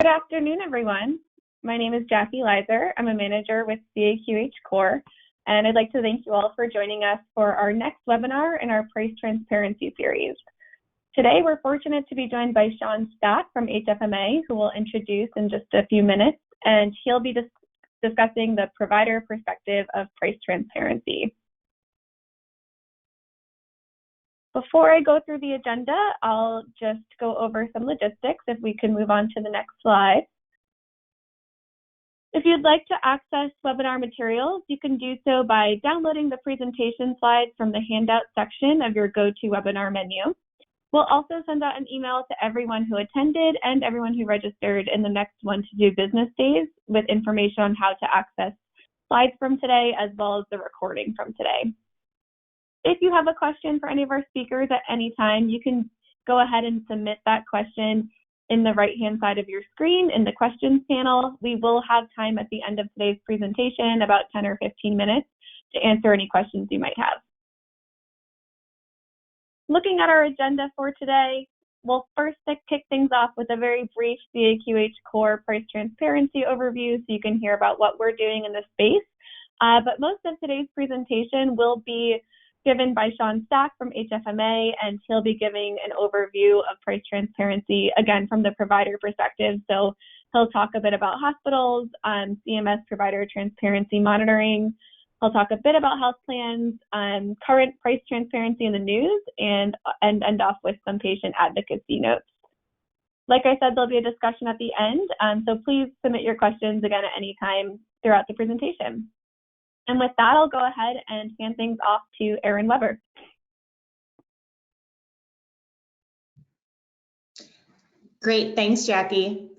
Good afternoon, everyone. My name is Jackie Leiser. I'm a manager with CAQH Core, and I'd like to thank you all for joining us for our next webinar in our Price Transparency series. Today, we're fortunate to be joined by Sean Stack from HFMA, who will introduce in just a few minutes, and he'll be discussing the provider perspective of price transparency. Before I go through the agenda, I'll just go over some logistics if we can move on to the next slide. If you'd like to access webinar materials, you can do so by downloading the presentation slides from the handout section of your GoToWebinar menu. We'll also send out an email to everyone who attended and everyone who registered in the next 1 to 2 business days with information on how to access slides from today as well as the recording from today. If you have a question for any of our speakers at any time, you can go ahead and submit that question in the right-hand side of your screen in the questions panel. We will have time at the end of today's presentation, about 10 or 15 minutes, to answer any questions you might have. Looking at our agenda for today, we'll first kick things off with a very brief CAQH Core price transparency overview so you can hear about what we're doing in this space. But most of today's presentation will be given by Sean Stack from HFMA, and he'll be giving an overview of price transparency, again, from the provider perspective. So he'll talk a bit about hospitals, CMS provider transparency monitoring. He'll talk a bit about health plans, current price transparency in the news, and end off with some patient advocacy notes. Like I said, there'll be a discussion at the end, so please submit your questions again at any time throughout the presentation. And with that, I'll go ahead and hand things off to Erin Weber. Great, thanks, Jackie.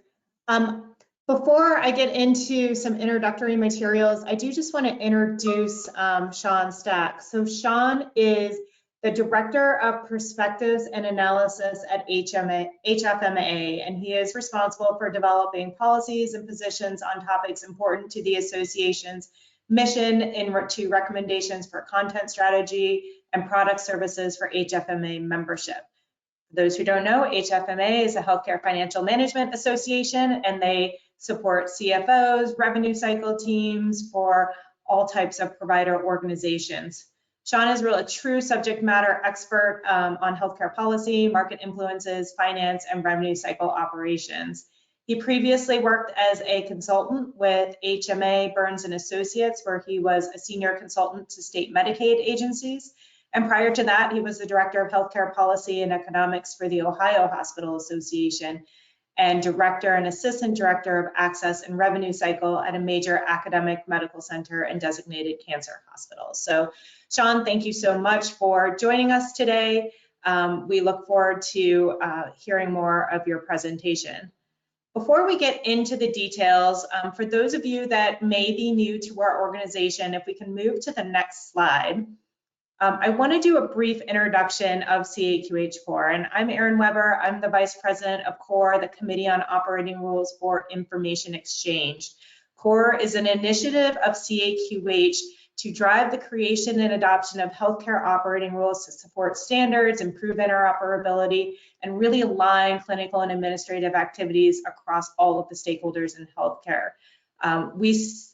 Before I get into some introductory materials, I do just want to introduce Sean Stack. So Sean is the Director of Perspectives and Analysis at HFMA, and he is responsible for developing policies and positions on topics important to the association's mission to recommendations for content strategy and product services for HFMA membership. For those who don't know, HFMA is a Healthcare Financial Management Association, and they support CFOs, revenue cycle teams for all types of provider organizations. Sean is really a true subject matter expert on healthcare policy, market influences, finance, and revenue cycle operations. He previously worked as a consultant with HMA Burns & Associates, where he was a senior consultant to state Medicaid agencies. And prior to that, he was the Director of Healthcare Policy and Economics for the Ohio Hospital Association and Director and Assistant Director of Access and Revenue Cycle at a major academic medical center and designated cancer hospital. So, Sean, thank you so much for joining us today. We look forward to hearing more of your presentation. Before we get into the details, for those of you that may be new to our organization, if we can move to the next slide, I want to do a brief introduction of CAQH Core. And I'm Erin Weber. I'm the Vice President of Core, the Committee on Operating Rules for Information Exchange. Core is an initiative of CAQH to drive the creation and adoption of healthcare operating rules to support standards, improve interoperability, and really align clinical and administrative activities across all of the stakeholders in healthcare.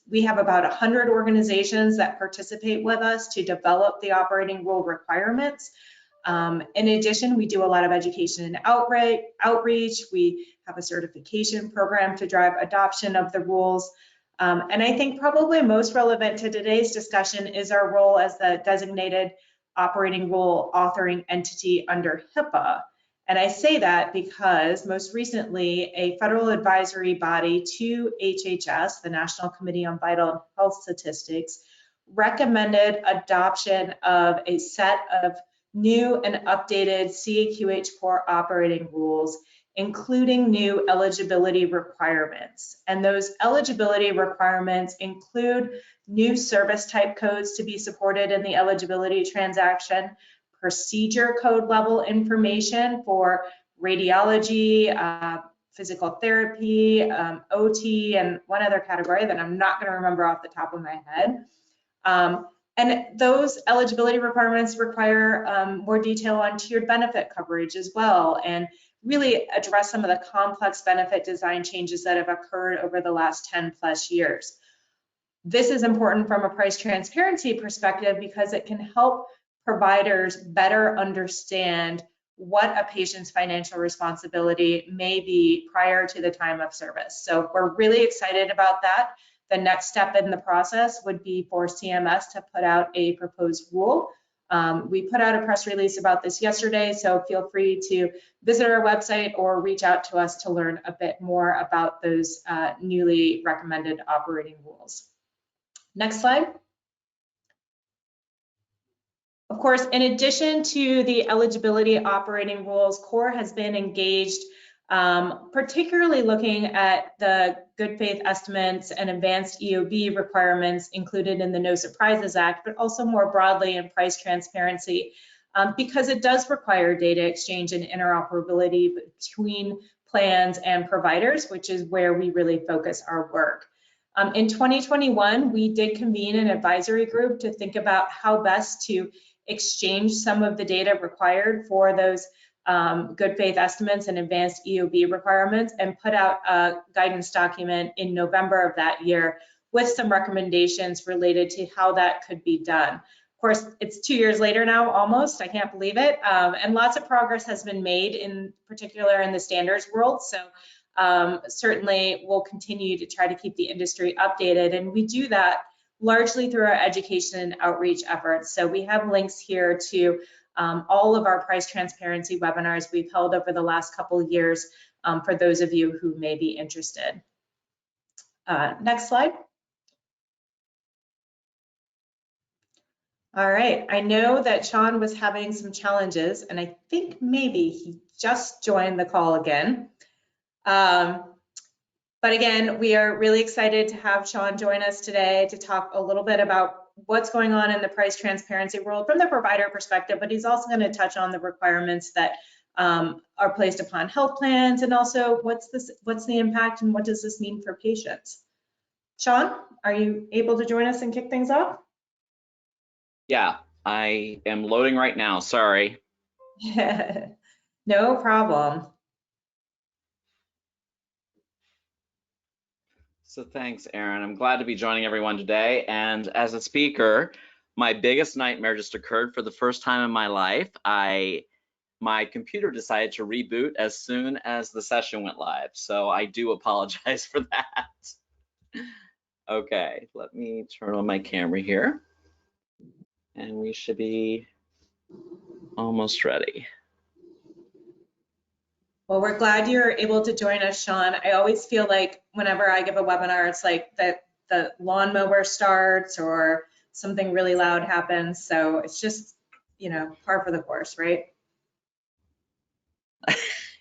We have about 100 organizations that participate with us to develop the operating rule requirements. In addition, we do a lot of education and outreach. We have a certification program to drive adoption of the rules. And I think probably most relevant to today's discussion is our role as the designated operating rule authoring entity under HIPAA. And I say that because most recently, a federal advisory body to HHS, the National Committee on Vital Health Statistics, recommended adoption of a set of new and updated CAQH Core operating rules, including new eligibility requirements. And those eligibility requirements include new service type codes to be supported in the eligibility transaction, procedure code level information for radiology, physical therapy, OT, and one other category that I'm not going to remember off the top of my head. And those eligibility requirements require more detail on tiered benefit coverage as well, and really address some of the complex benefit design changes that have occurred over the last 10 plus years. This is important from a price transparency perspective because it can help providers better understand what a patient's financial responsibility may be prior to the time of service. So we're really excited about that. The next step in the process would be for CMS to put out a proposed rule. We put out a press release about this yesterday, so feel free to visit our website or reach out to us to learn a bit more about those newly recommended operating rules. Next slide. Of course, in addition to the eligibility operating rules, CORE has been engaged, particularly looking at the good faith estimates and advanced EOB requirements included in the No Surprises Act, but also more broadly in price transparency, because it does require data exchange and interoperability between plans and providers, which is where we really focus our work. In 2021, we did convene an advisory group to think about how best to exchange some of the data required for those good faith estimates and advanced EOB requirements, and put out a guidance document in November of that year with some recommendations related to how that could be done. Of course, it's 2 years later now, almost, I can't believe it, and lots of progress has been made, in particular in the standards world. So certainly we'll continue to try to keep the industry updated, and we do that largely through our education and outreach efforts. So we have links here to all of our price transparency webinars we've held over the last couple of years for those of you who may be interested. Next slide. All right, I know that Sean was having some challenges, and I think maybe he just joined the call again. But again, we are really excited to have Sean join us today to talk a little bit about what's going on in the price transparency world from the provider perspective, but he's also going to touch on the requirements that are placed upon health plans, and also what's the impact and what does this mean for patients. Sean, are you able to join us and kick things off? Yeah, I am loading right now, sorry. No problem. So thanks, Erin. I'm glad to be joining everyone today. And as a speaker, my biggest nightmare just occurred for the first time in my life. My computer decided to reboot as soon as the session went live. So I do apologize for that. Okay, let me turn on my camera here. And we should be almost ready. Well, we're glad you're able to join us, Sean. I always feel like whenever I give a webinar, it's like the lawnmower starts or something really loud happens. So it's just, you know, par for the course, right?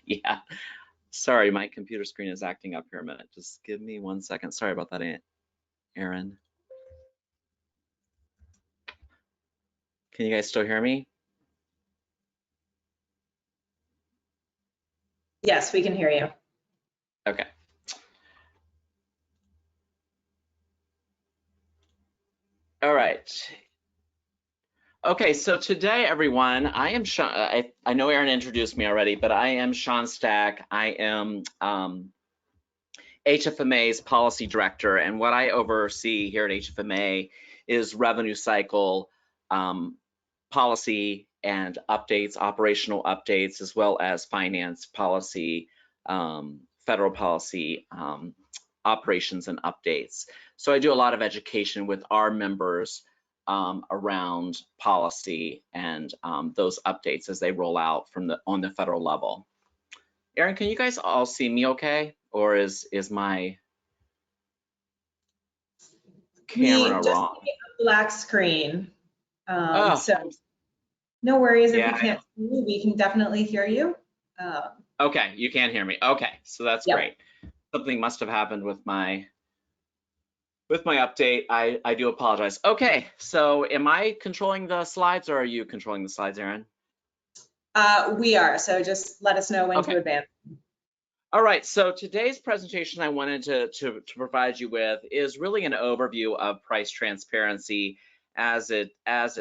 Yeah. Sorry, my computer screen is acting up here a minute. Just give me 1 second. Sorry about that, Erin. Can you guys still hear me? Yes, we can hear you. Okay. All right. Okay, so today, everyone, I am Sean. I know Erin introduced me already, but I am Sean Stack. I am HFMA's policy director, and what I oversee here at HFMA is revenue cycle policy and updates, operational updates, as well as finance policy, federal policy operations and updates. So I do a lot of education with our members around policy and those updates as they roll out on the federal level. Erin, can you guys all see me okay? Or is my camera we just wrong? see a black screen. Oh. So no worries Yeah, if you can't see me, we can definitely hear you. Okay, you can hear me. Okay, so that's Yep. great. Something must have happened with my update. I do apologize. Okay, so am I controlling the slides, or are you controlling the slides, Erin? We are, so just let us know when to advance. All right, so today's presentation I wanted to provide you with is really an overview of price transparency as it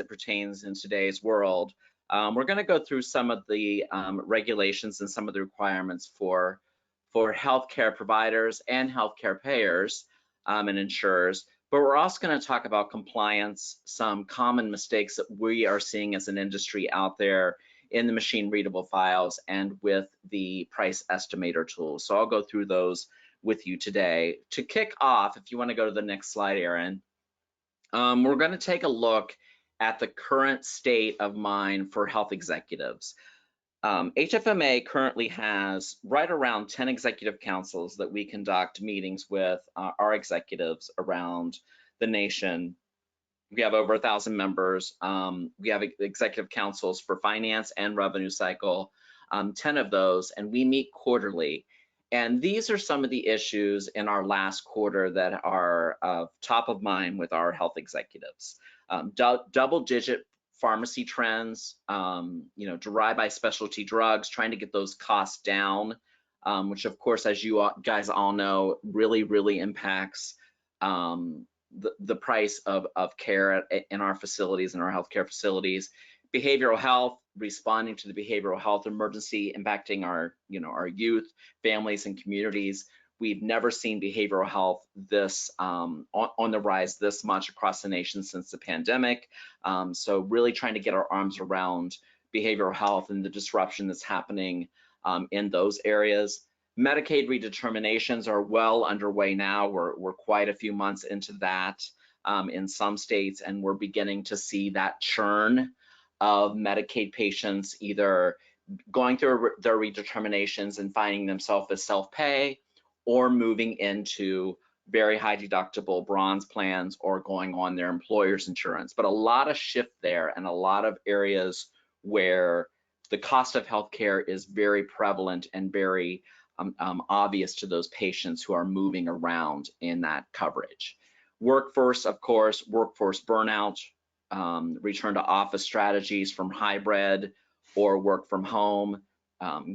pertains in today's world. We're going to go through some of the regulations and some of the requirements for healthcare providers and healthcare payers and insurers. But we're also going to talk about compliance, some common mistakes that we are seeing as an industry out there in the machine readable files and with the price estimator tools. So I'll go through those with you today. To kick off, if you want to go to the next slide, Aaron, we're going to take a look at the current state of mind for health executives. HFMA currently has right around 10 executive councils that we conduct meetings with our executives around the nation. We have over 1,000 members. We have executive councils for finance and revenue cycle, 10 of those, and we meet quarterly. And these are some of the issues in our last quarter that are top of mind with our health executives. Double-digit pharmacy trends, derived by specialty drugs, trying to get those costs down, which of course, as you guys all know, really impacts the price of care in our facilities, in our healthcare facilities. Behavioral health, responding to the behavioral health emergency impacting our youth, families, and communities. We've never seen behavioral health this on the rise this much across the nation since the pandemic. So really trying to get our arms around behavioral health and the disruption that's happening in those areas. Medicaid redeterminations are well underway now. We're quite a few months into that in some states, and we're beginning to see that churn of Medicaid patients either going through their redeterminations and finding themselves as self-pay, or moving into very high deductible bronze plans or going on their employer's insurance. But a lot of shift there and a lot of areas where the cost of healthcare is very prevalent and very obvious to those patients who are moving around in that coverage. Workforce, of course, workforce burnout, return to office strategies from hybrid or work from home,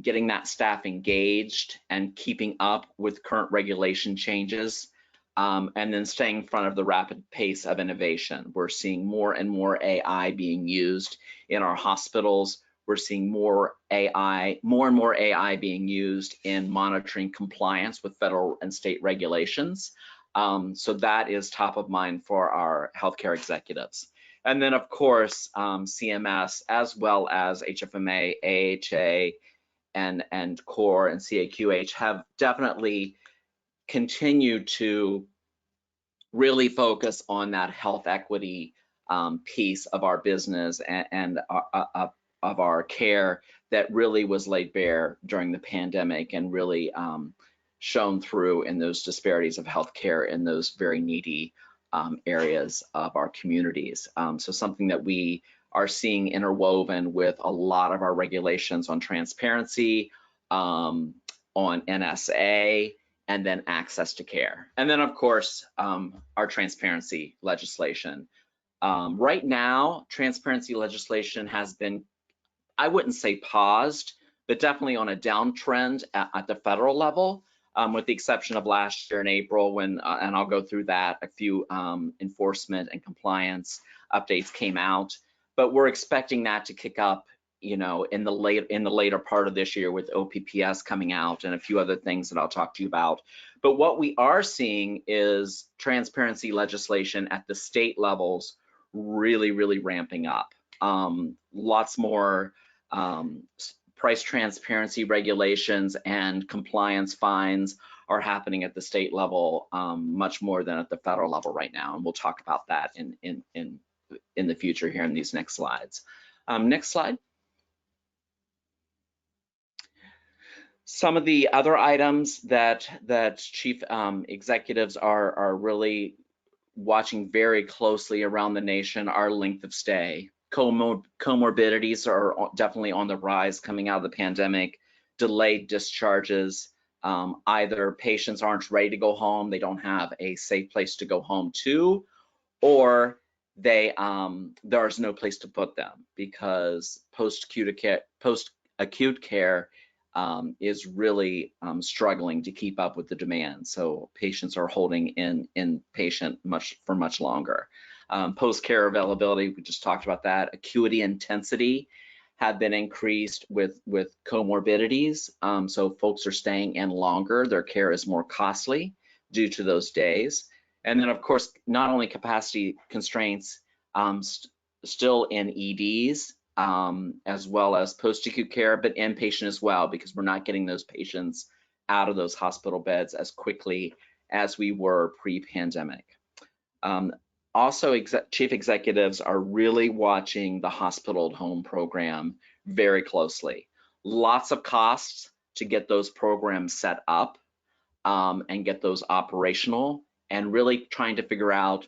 getting that staff engaged and keeping up with current regulation changes, and then staying in front of the rapid pace of innovation. We're seeing more and more AI being used in our hospitals. We're seeing more and more AI being used in monitoring compliance with federal and state regulations. So that is top of mind for our healthcare executives. And then of course, CMS, as well as HFMA, AHA, and CORE and CAQH have definitely continued to really focus on that health equity piece of our business and of our care that really was laid bare during the pandemic and really shown through in those disparities of healthcare in those very needy areas of our communities. So something that we are seeing interwoven with a lot of our regulations on transparency, on NSA, and then access to care. And then of course, our transparency legislation. Right now, transparency legislation has been, I wouldn't say paused, but definitely on a downtrend at the federal level, with the exception of last year in April when, and I'll go through that, a few enforcement and compliance updates came out. But we're expecting that to kick up, in the later part of this year with OPPS coming out and a few other things that I'll talk to you about. But what we are seeing is transparency legislation at the state levels really ramping up. Lots more price transparency regulations and compliance fines are happening at the state level much more than at the federal level right now, and we'll talk about that in the future here in these next slides. Next slide. Some of the other items that chief executives are really watching very closely around the nation are length of stay. Comorbidities are definitely on the rise coming out of the pandemic. Delayed discharges, either patients aren't ready to go home, they don't have a safe place to go home to, or there's no place to put them because post-acute care is really struggling to keep up with the demand. So patients are holding inpatient for much longer. Post-care availability, we just talked about that. Acuity intensity have been increased with comorbidities. So folks are staying in longer. Their care is more costly due to those days. And then, of course, not only capacity constraints still in EDs, as well as post-acute care, but inpatient as well, because we're not getting those patients out of those hospital beds as quickly as we were pre-pandemic. Also, chief executives are really watching the hospital at home program very closely. Lots of costs to get those programs set up and get those operational, and really trying to figure out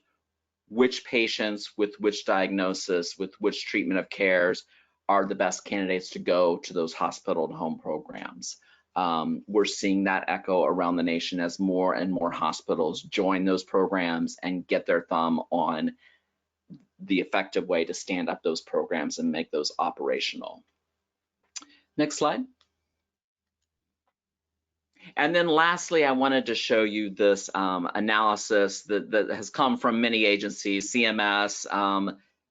which patients with which diagnosis, with which treatment of cares are the best candidates to go to those hospital at home programs. We're seeing that echo around the nation as more and more hospitals join those programs and get their thumb on the effective way to stand up those programs and make those operational. Next slide. And then lastly, I wanted to show you this analysis that has come from many agencies, CMS,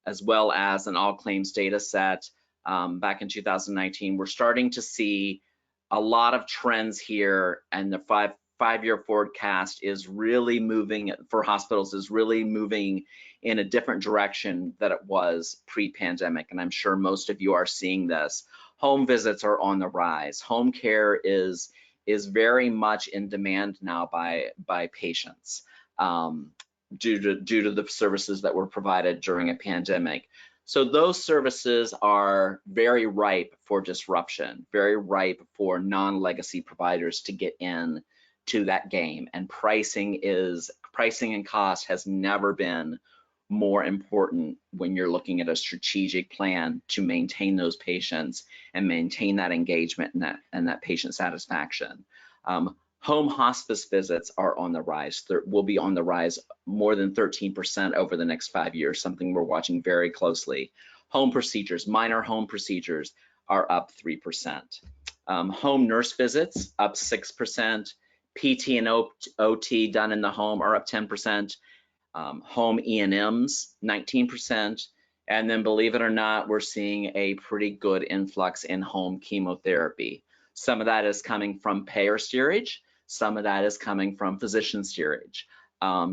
as well as an all claims data set back in 2019. We're starting to see a lot of trends here, and the five-year forecast is really moving for hospitals, is really moving in a different direction than it was pre-pandemic. And I'm sure most of you are seeing this. Home visits are on the rise. Home care is very much in demand now by patients due to the services that were provided during a pandemic. So those services are very ripe for disruption, very ripe for non-legacy providers to get in to that game. And pricing and cost has never been more important when you're looking at a strategic plan to maintain those patients and maintain that engagement and that patient satisfaction. Home hospice visits are on the rise. Will be on the rise more than 13% over the next 5 years, something we're watching very closely. Home procedures, minor home procedures are up 3%. Home nurse visits up 6%. PT and OT done in the home are up 10%. Home E&Ms, 19%. And then believe it or not, we're seeing a pretty good influx in home chemotherapy. Some of that is coming from payer steerage. Some of that is coming from physician steerage.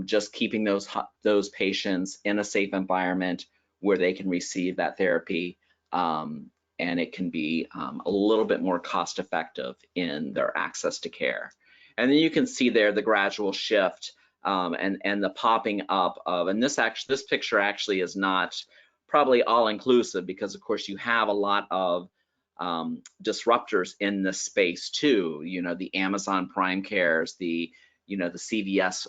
Just keeping those patients in a safe environment where they can receive that therapy, and it can be a little bit more cost effective in their access to care. And then you can see there the gradual shift and the popping up of, and this picture actually is not probably all inclusive, because of course you have a lot of disruptors in this space too. You know, the Amazon Prime Cares, the CVS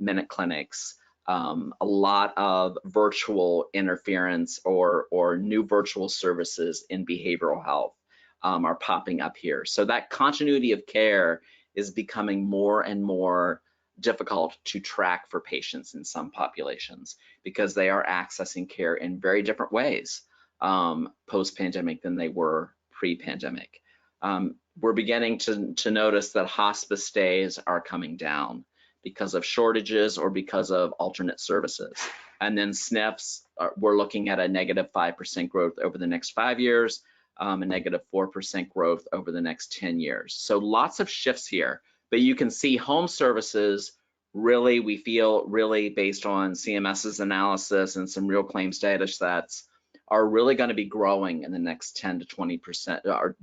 Minute Clinics, a lot of virtual interference or new virtual services in behavioral health are popping up here. So that continuity of care is becoming more and more difficult to track for patients in some populations, because they are accessing care in very different ways post-pandemic than they were pre-pandemic. We're beginning to notice that hospice stays are coming down because of shortages or because of alternate services. And then SNFs, we're looking at a negative 5% growth over the next 5 years, a negative 4% growth over the next 10 years. So lots of shifts here, but you can see home services really, we feel really based on CMS's analysis and some real claims data sets, are really going to be growing in the next 10 to 20%, or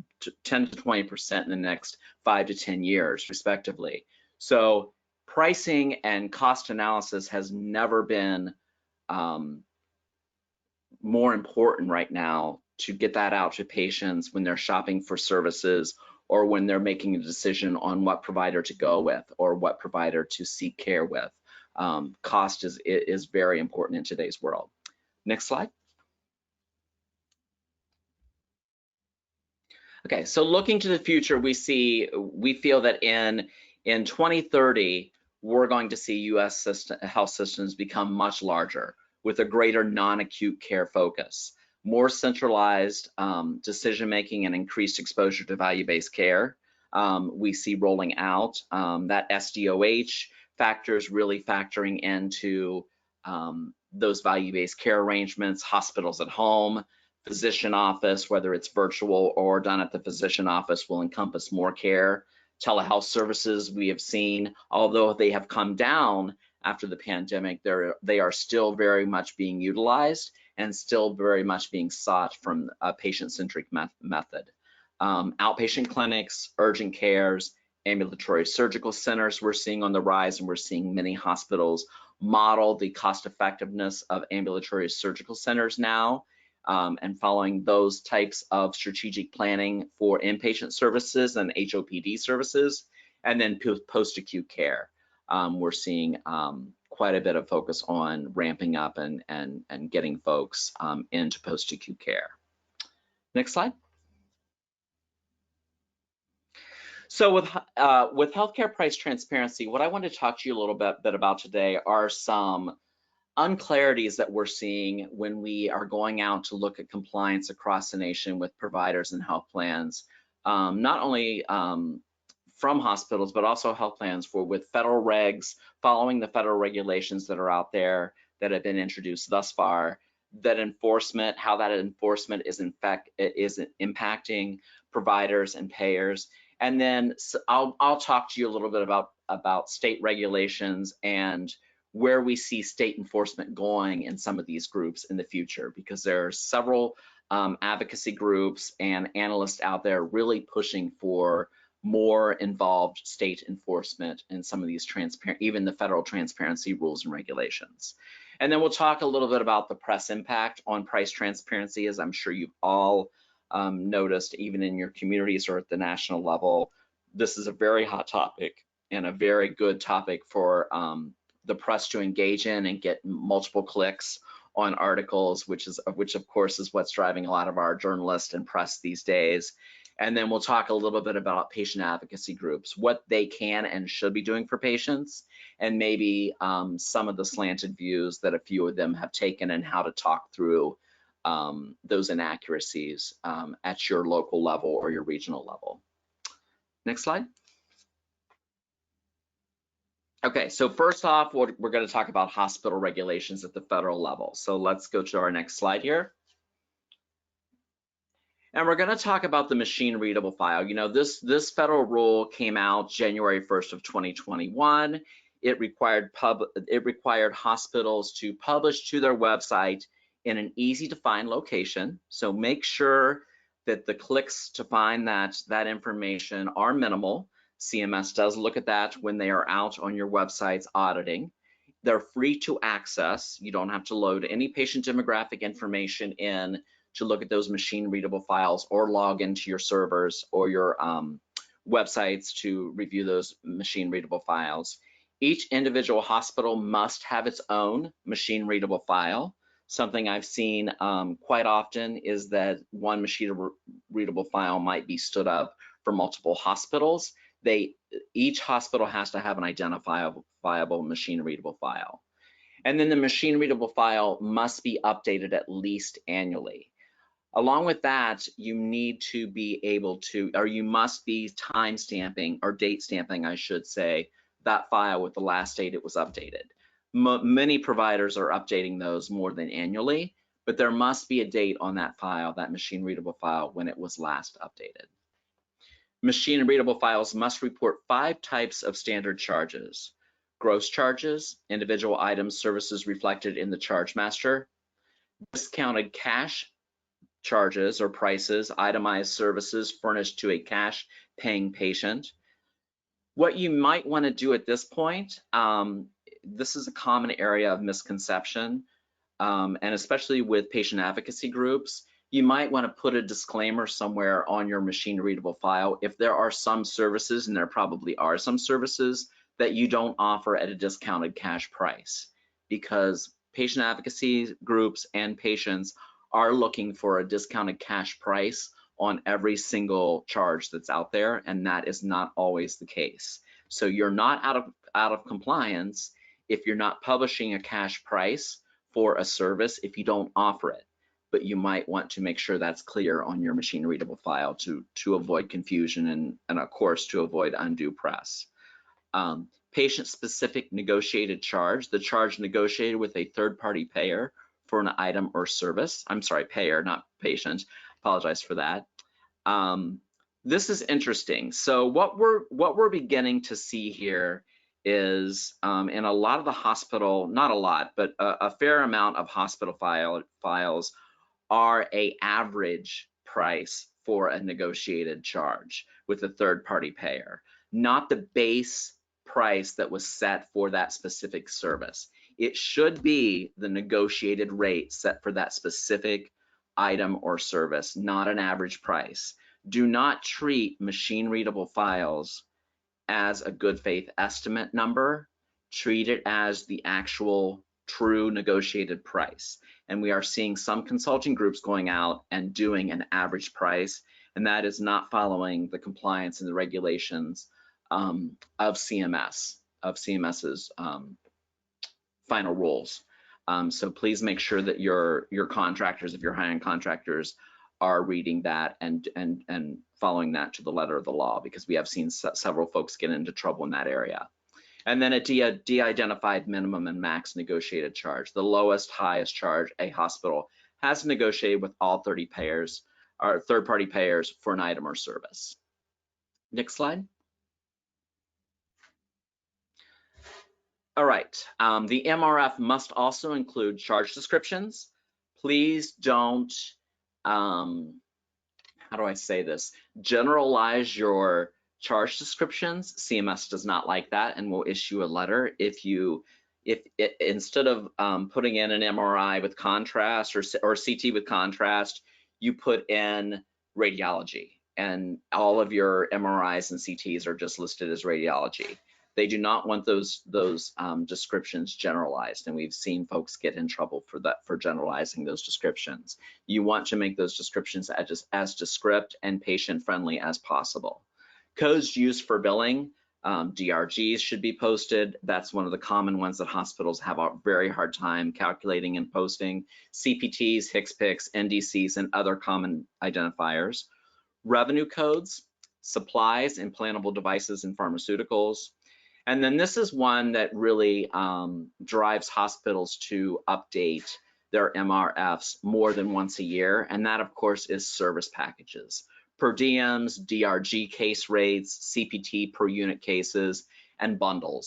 10 to 20% in the next 5 to 10 years, respectively. So pricing and cost analysis has never been more important right now to get that out to patients when they're shopping for services or when they're making a decision on what provider to go with or what provider to seek care with. Cost is very important in today's world. Next slide. Okay, so looking to the future, we feel that in 2030, we're going to see U.S. health systems become much larger with a greater non-acute care focus, more centralized decision-making and increased exposure to value-based care. We see rolling out that SDOH factors really factoring into those value-based care arrangements, hospitals at home, physician office, whether it's virtual or done at the physician office, will encompass more care. Telehealth services we have seen, although they have come down after the pandemic, they are still very much being utilized and still very much being sought from a patient-centric method. Outpatient clinics, urgent cares, ambulatory surgical centers we're seeing on the rise, and we're seeing many hospitals model the cost effectiveness of ambulatory surgical centers now, and following those types of strategic planning for inpatient services and HOPD services, and then post-acute care. We're seeing quite a bit of focus on ramping up and getting folks into post-acute care. Next slide. So with healthcare price transparency, what I want to talk to you a little bit about today are some unclarities that we're seeing when we are going out to look at compliance across the nation with providers and health plans, not only from hospitals, but also health plans with federal regs, following the federal regulations that are out there that have been introduced thus far, that enforcement, how that enforcement is impacting providers and payers. And then I'll talk to you a little bit about state regulations and where we see state enforcement going in some of these groups in the future, because there are several advocacy groups and analysts out there really pushing for more involved state enforcement in some of these even the federal transparency rules and regulations. And then we'll talk a little bit about the press impact on price transparency, as I'm sure you've all noticed, even in your communities or at the national level. This is a very hot topic and a very good topic for the press to engage in and get multiple clicks on articles, which of course is what's driving a lot of our journalists and press these days. And then we'll talk a little bit about patient advocacy groups, what they can and should be doing for patients, and maybe some of the slanted views that a few of them have taken and how to talk through those inaccuracies at your local level or your regional level. Next slide. Okay, so first off, we're going to talk about hospital regulations at the federal level. So let's go to our next slide here. And we're going to talk about the machine readable file. You know, this federal rule came out January 1st of 2021. It required hospitals to publish to their website in an easy to find location. So make sure that the clicks to find that information are minimal. CMS does look at that when they are out on your websites auditing. They're free to access. You don't have to load any patient demographic information in to look at those machine readable files or log into your servers or your websites to review those machine readable files. Each individual hospital must have its own machine readable file. Something I've seen quite often is that one machine readable file might be stood up for multiple hospitals. Each hospital has to have an identifiable machine readable file. And then the machine readable file must be updated at least annually. Along with that, you need to be able to, or you must be time stamping or date stamping, I should say, that file with the last date it was updated. Many providers are updating those more than annually, but there must be a date on that file, that machine readable file, when it was last updated. Machine readable files must report 5 types of standard charges: gross charges, individual items, services reflected in the charge master, discounted cash charges or prices, itemized services furnished to a cash paying patient. What you might want to do at this point, this is a common area of misconception, and especially with patient advocacy groups, you might want to put a disclaimer somewhere on your machine readable file if there are some services, and there probably are some services, that you don't offer at a discounted cash price, because patient advocacy groups and patients are looking for a discounted cash price on every single charge that's out there, and that is not always the case. So you're not out of compliance if you're not publishing a cash price for a service if you don't offer it, but you might want to make sure that's clear on your machine readable file to avoid confusion and of course to avoid undue press. Patient specific negotiated charge, the charge negotiated with a third party payer for an item or service. I'm sorry, payer, not patient. Apologize for that. This is interesting. So what we're beginning to see here is in a lot of the hospital, not a lot, but a fair amount of hospital files are a average price for a negotiated charge with a third-party payer, not the base price that was set for that specific service. It should be the negotiated rate set for that specific item or service, not an average price. Do not treat machine readable files as a good faith estimate number. Treat it as the actual true negotiated price. And we are seeing some consulting groups going out and doing an average price, and that is not following the compliance and the regulations of CMS's final rules. So please make sure that your contractors, if you're hiring contractors, are reading that and following that to the letter of the law, because we have seen several folks get into trouble in that area. And then a de-identified minimum and max negotiated charge, the lowest, highest charge a hospital has negotiated with all 30 payers or third-party payers for an item or service. Next slide. All right, the MRF must also include charge descriptions. Please don't, how do I say this? Generalize your charge descriptions. CMS does not like that and will issue a letter if instead of putting in an MRI with contrast or CT with contrast, you put in radiology, and all of your MRIs and CTs are just listed as radiology. They do not want those descriptions generalized, and we've seen folks get in trouble for that, for generalizing those descriptions. You want to make those descriptions as descript and patient-friendly as possible. Codes used for billing, DRGs should be posted. That's one of the common ones that hospitals have a very hard time calculating and posting. CPTs, HCPCS, NDCs, and other common identifiers. Revenue codes, supplies, implantable devices, and pharmaceuticals. And then this is one that really drives hospitals to update their MRFs more than once a year, and that of course is service packages. Per diems, DRG case rates, CPT per unit cases, and bundle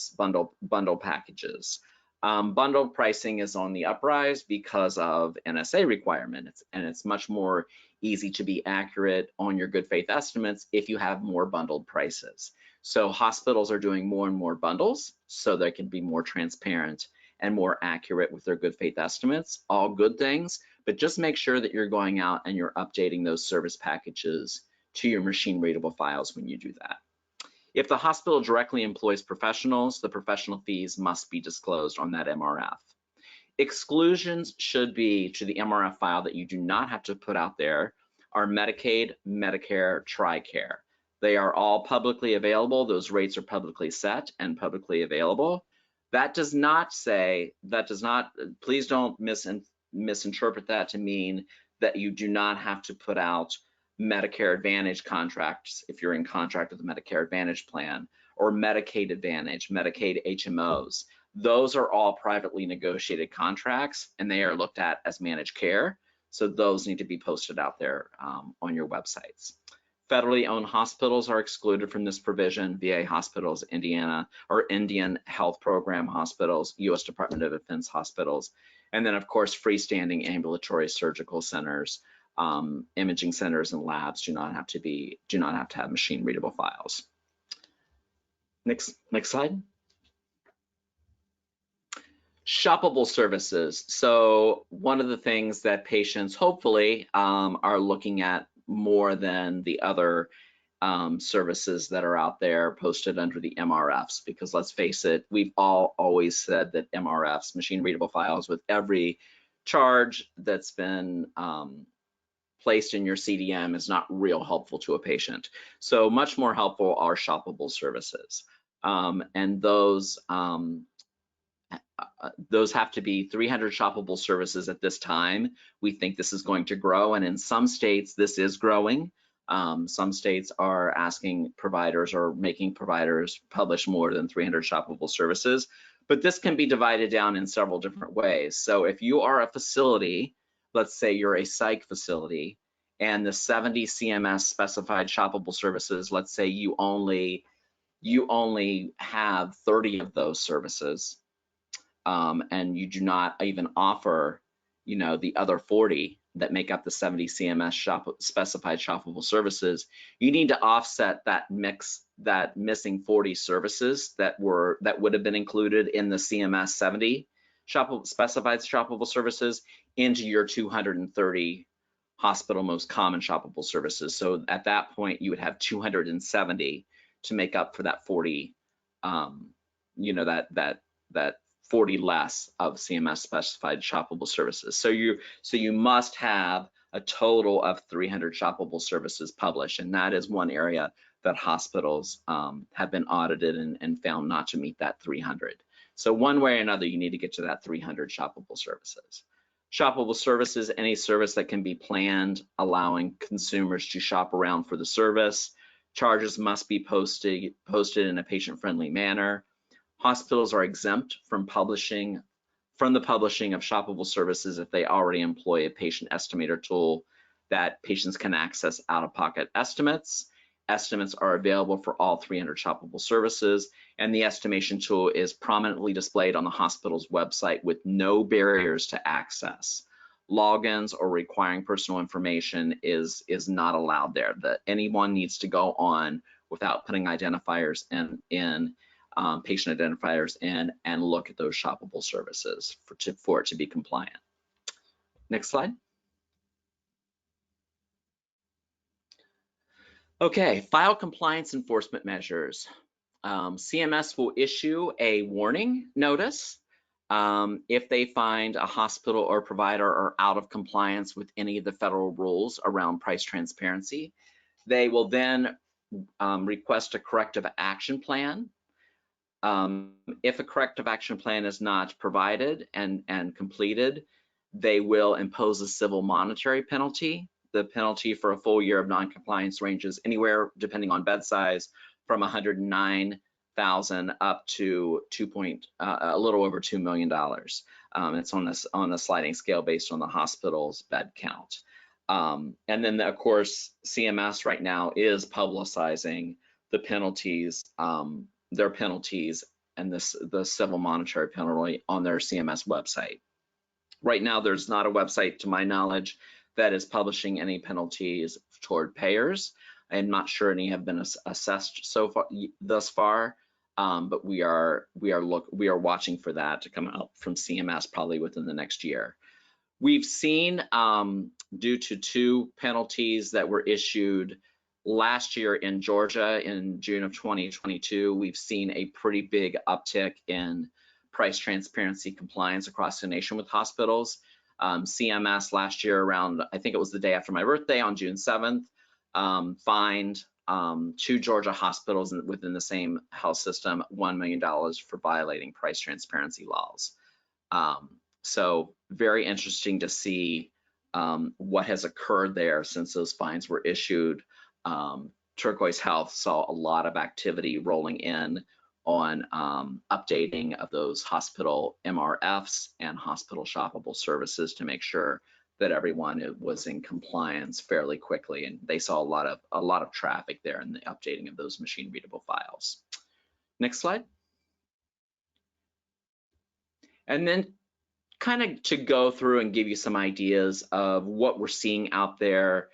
packages. Bundle pricing is on the uprise because of NSA requirements, and it's much more easy to be accurate on your good faith estimates if you have more bundled prices. So hospitals are doing more and more bundles so they can be more transparent and more accurate with their good faith estimates. All good things, but just make sure that you're going out and you're updating those service packages to your machine readable files when you do that. If the hospital directly employs professionals, the professional fees must be disclosed on that MRF. Exclusions should be to the MRF file that you do not have to put out there are Medicaid, Medicare, TRICARE. They are all publicly available. Those rates are publicly set and publicly available. That does not say, please don't misinterpret that to mean that you do not have to put out Medicare Advantage contracts if you're in contract with the Medicare Advantage plan, or Medicaid Advantage, Medicaid HMOs. Those are all privately negotiated contracts, and they are looked at as managed care. So those need to be posted out there on your websites. Federally owned hospitals are excluded from this provision: VA hospitals, Indian Health Program hospitals, U.S. Department of Defense hospitals, and then of course freestanding ambulatory surgical centers, imaging centers, and labs do not have to have machine readable files. Next slide. Shoppable services. So one of the things that patients hopefully are looking at more than the other services that are out there posted under the MRFs, because let's face it, we've all always said that MRFs, machine readable files, with every charge that's been placed in your CDM is not real helpful to a patient. So much more helpful are shoppable services. And those have to be 300 shoppable services at this time. We think this is going to grow, and in some states this is growing. Some states are asking providers or making providers publish more than 300 shoppable services, But this can be divided down in several different ways. So if you are a facility, let's say you're a psych facility, and the 70 CMS specified shoppable services, let's say you only have 30 of those services, and you do not even offer, the other 40 that make up the 70 CMS specified shoppable services, you need to offset that missing 40 services that would have been included in the CMS 70 specified shoppable services into your 230 hospital most common shoppable services. So at that point, you would have 270 to make up for that 40, that 40 less of CMS specified shoppable services. So you must have a total of 300 shoppable services published, and that is one area that hospitals have been audited and found not to meet that 300. So one way or another, you need to get to that 300 shoppable services. Shoppable services, any service that can be planned, allowing consumers to shop around for the service. Charges must be posted in a patient-friendly manner. Hospitals are exempt from the publishing of shoppable services if they already employ a patient estimator tool that patients can access out-of-pocket estimates. Estimates are available for all 300 shoppable services, and the estimation tool is prominently displayed on the hospital's website with no barriers to access. Logins or requiring personal information is not allowed there. That anyone needs to go on without putting identifiers in patient identifiers in and look at those shoppable services for it to be compliant. Next slide. Okay, file compliance enforcement measures. CMS will issue a warning notice if they find a hospital or provider are out of compliance with any of the federal rules around price transparency. They will then request a corrective action plan. If a corrective action plan is not provided and completed, they will impose a civil monetary penalty. The penalty for a full year of noncompliance ranges anywhere, depending on bed size, from $109,000 up to a little over $2 million. It's on a sliding scale based on the hospital's bed count. And then, of course, CMS right now is publicizing the penalties, their penalties, and the civil monetary penalty on their CMS website. Right now, there's not a website, to my knowledge, that is publishing any penalties toward payers. I'm not sure any have been assessed thus far, but we are watching for that to come out from CMS probably within the next year. We've seen, due to 2 penalties that were issued last year in Georgia in June of 2022, we've seen a pretty big uptick in price transparency compliance across the nation with hospitals. CMS last year around, I think it was the day after my birthday on June 7th, fined 2 Georgia hospitals within the same health system $1 million for violating price transparency laws. So very interesting to see what has occurred there since those fines were issued. Turquoise Health saw a lot of activity rolling in on updating of those hospital MRFs and hospital shoppable services to make sure that everyone was in compliance fairly quickly, and they saw a lot of traffic there in the updating of those machine readable files. Next slide. And then kind of to go through and give you some ideas of what we're seeing out there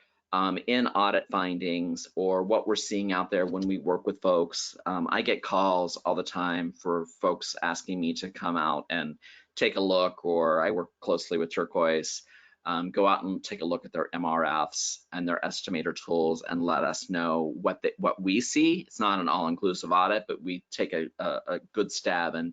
in audit findings, or what we're seeing out there when we work with folks. I get calls all the time for folks asking me to come out and take a look, or I work closely with Turquoise, go out and take a look at their MRFs and their estimator tools and let us know what we see. It's not an all-inclusive audit, but we take a good stab and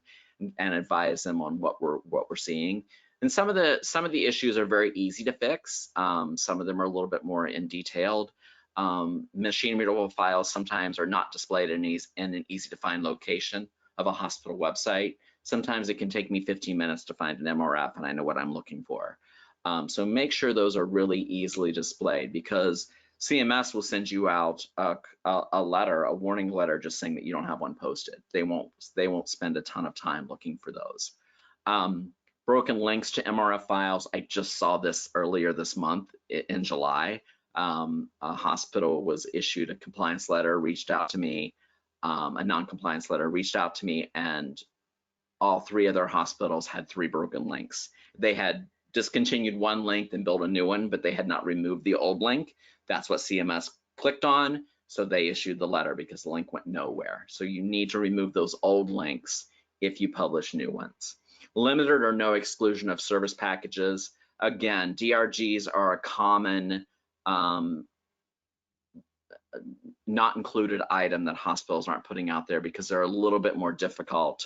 advise them on what we're seeing. And some of the issues are very easy to fix. Some of them are a little bit more in detailed. Machine readable files sometimes are not displayed in an easy to find location of a hospital website. Sometimes it can take me 15 minutes to find an MRF and I know what I'm looking for. So make sure those are really easily displayed, because CMS will send you out a letter, a warning letter, just saying that you don't have one posted. They won't spend a ton of time looking for those. Broken links to MRF files. I just saw this earlier this month in July. A hospital was issued a compliance letter, reached out to me, a non-compliance letter, reached out to me, and all 3 of their hospitals had 3 broken links. They had discontinued one link and built a new one, but they had not removed the old link. That's what CMS clicked on, so they issued the letter because the link went nowhere. So you need to remove those old links if you publish new ones. Limited or no exclusion of service packages. Again, DRGs are a common not included item that hospitals aren't putting out there because they're a little bit more difficult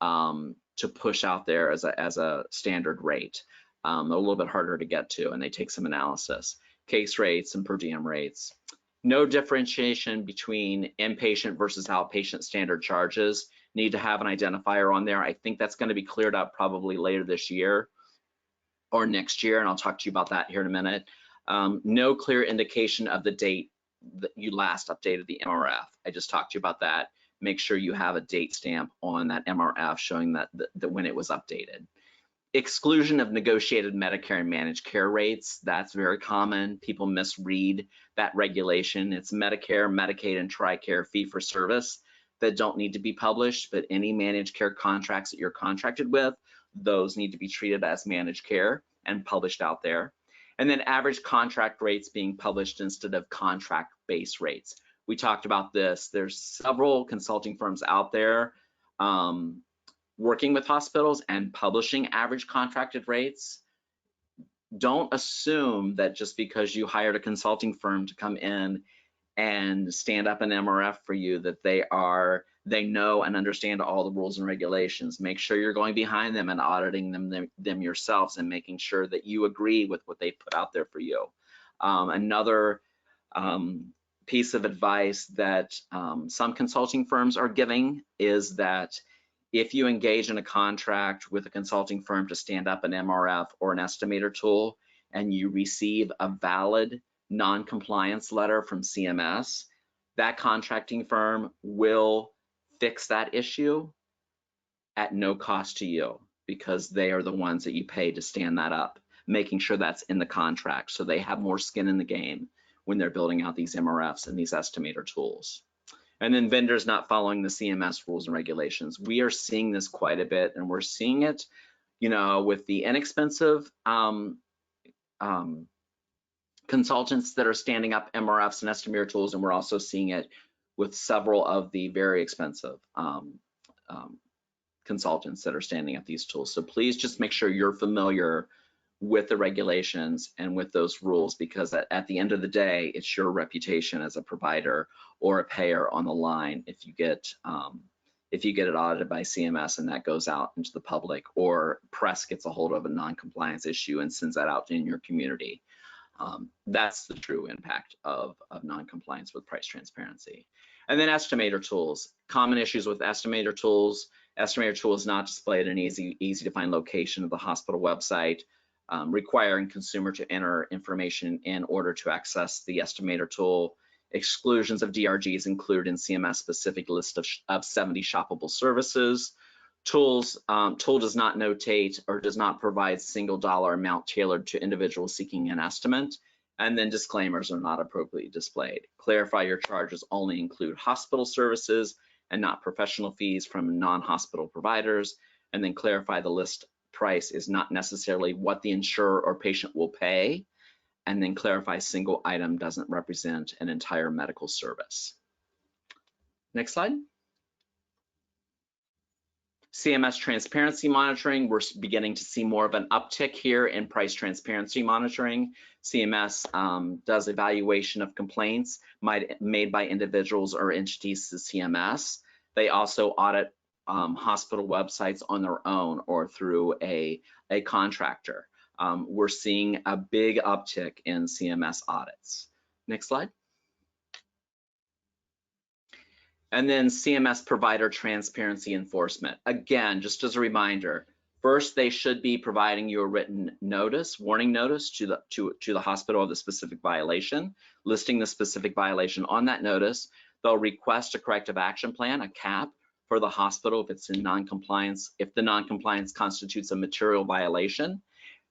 to push out there as a standard rate. They're a little bit harder to get to, and they take some analysis. Case rates and per diem rates. No differentiation between inpatient versus outpatient standard charges. Need to have an identifier on there. I think that's going to be cleared up probably later this year or next year, and I'll talk to you about that here in a minute. No clear indication of the date that you last updated the MRF. I just talked to you about that. Make sure you have a date stamp on that MRF showing that when it was updated. Exclusion of negotiated Medicare and managed care rates. That's very common. People misread that regulation. It's Medicare, Medicaid, and TRICARE fee-for-service that don't need to be published, but any managed care contracts that you're contracted with, those need to be treated as managed care and published out there. And then average contract rates being published instead of contract-based rates. We talked about this. There's several consulting firms out there working with hospitals and publishing average contracted rates. Don't assume that just because you hired a consulting firm to come in and stand up an MRF for you that they know and understand all the rules and regulations. Make sure you're going behind them and auditing them yourselves and making sure that you agree with what they put out there for you. Another piece of advice that some consulting firms are giving is that if you engage in a contract with a consulting firm to stand up an MRF or an estimator tool and you receive a valid non-compliance letter from CMS, that contracting firm will fix that issue at no cost to you because they are the ones that you pay to stand that up, making sure that's in the contract so they have more skin in the game when they're building out these MRFs and these estimator tools. And then vendors not following the CMS rules and regulations. We are seeing this quite a bit, and we're seeing it, with the inexpensive consultants that are standing up MRFs and estimator tools, and we're also seeing it with several of the very expensive consultants that are standing up these tools. So please just make sure you're familiar with the regulations and with those rules, because at the end of the day, it's your reputation as a provider or a payer on the line if you get it audited by CMS and that goes out into the public, or press gets a hold of a non-compliance issue and sends that out in your community. That's the true impact of non-compliance with price transparency. And then estimator tools. Common issues with estimator tools. Estimator tool is not displayed in an easy to find location of the hospital website, requiring consumer to enter information in order to access the estimator tool. Exclusions of DRGs included in CMS specific list of 70 shoppable services. Tool does not notate or does not provide single dollar amount tailored to individuals seeking an estimate. And then disclaimers are not appropriately displayed. Clarify your charges only include hospital services and not professional fees from non-hospital providers. And then clarify the list price is not necessarily what the insurer or patient will pay. And then clarify single item doesn't represent an entire medical service. Next slide. CMS transparency monitoring, we're beginning to see more of an uptick here in price transparency monitoring. CMS does evaluation of complaints made by individuals or entities to CMS. They also audit hospital websites on their own or through a contractor. We're seeing a big uptick in CMS audits. Next slide. And then CMS provider transparency enforcement. Again, just as a reminder, First, they should be providing you a written notice, warning notice to the hospital of the specific violation, listing the specific violation on that notice. They'll request a corrective action plan, a CAP, for the hospital if it's in non-compliance. If the non-compliance constitutes a material violation,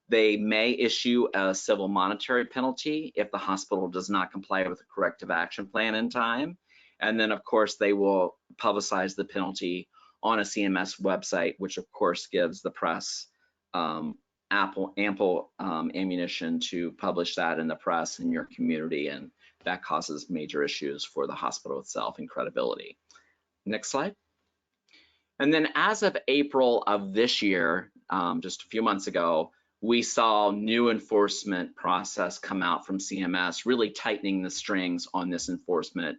they may issue a civil monetary penalty if the hospital does not comply with the corrective action plan in time. And then, of course, they will publicize the penalty on a CMS website, which of course gives the press ample ammunition to publish that in the press in your community, and that causes major issues for the hospital itself and credibility. Next slide. And then as of April of this year, just a few months ago, we saw new enforcement process come out from CMS, really tightening the strings on this enforcement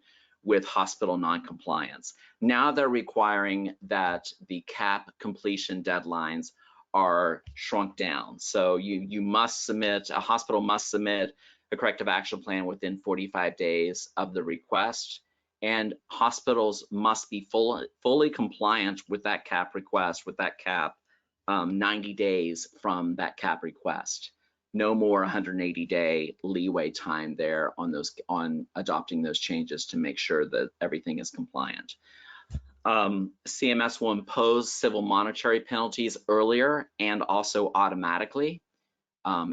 with hospital non-compliance. Now they're requiring that the CAP completion deadlines are shrunk down. So you must submit, a hospital must submit a corrective action plan within 45 days of the request, and hospitals must be fully compliant with that CAP request, with that CAP 90 days from that CAP request. No more 180-day leeway time there on adopting those changes to make sure that everything is compliant. CMS will impose civil monetary penalties earlier and also automatically.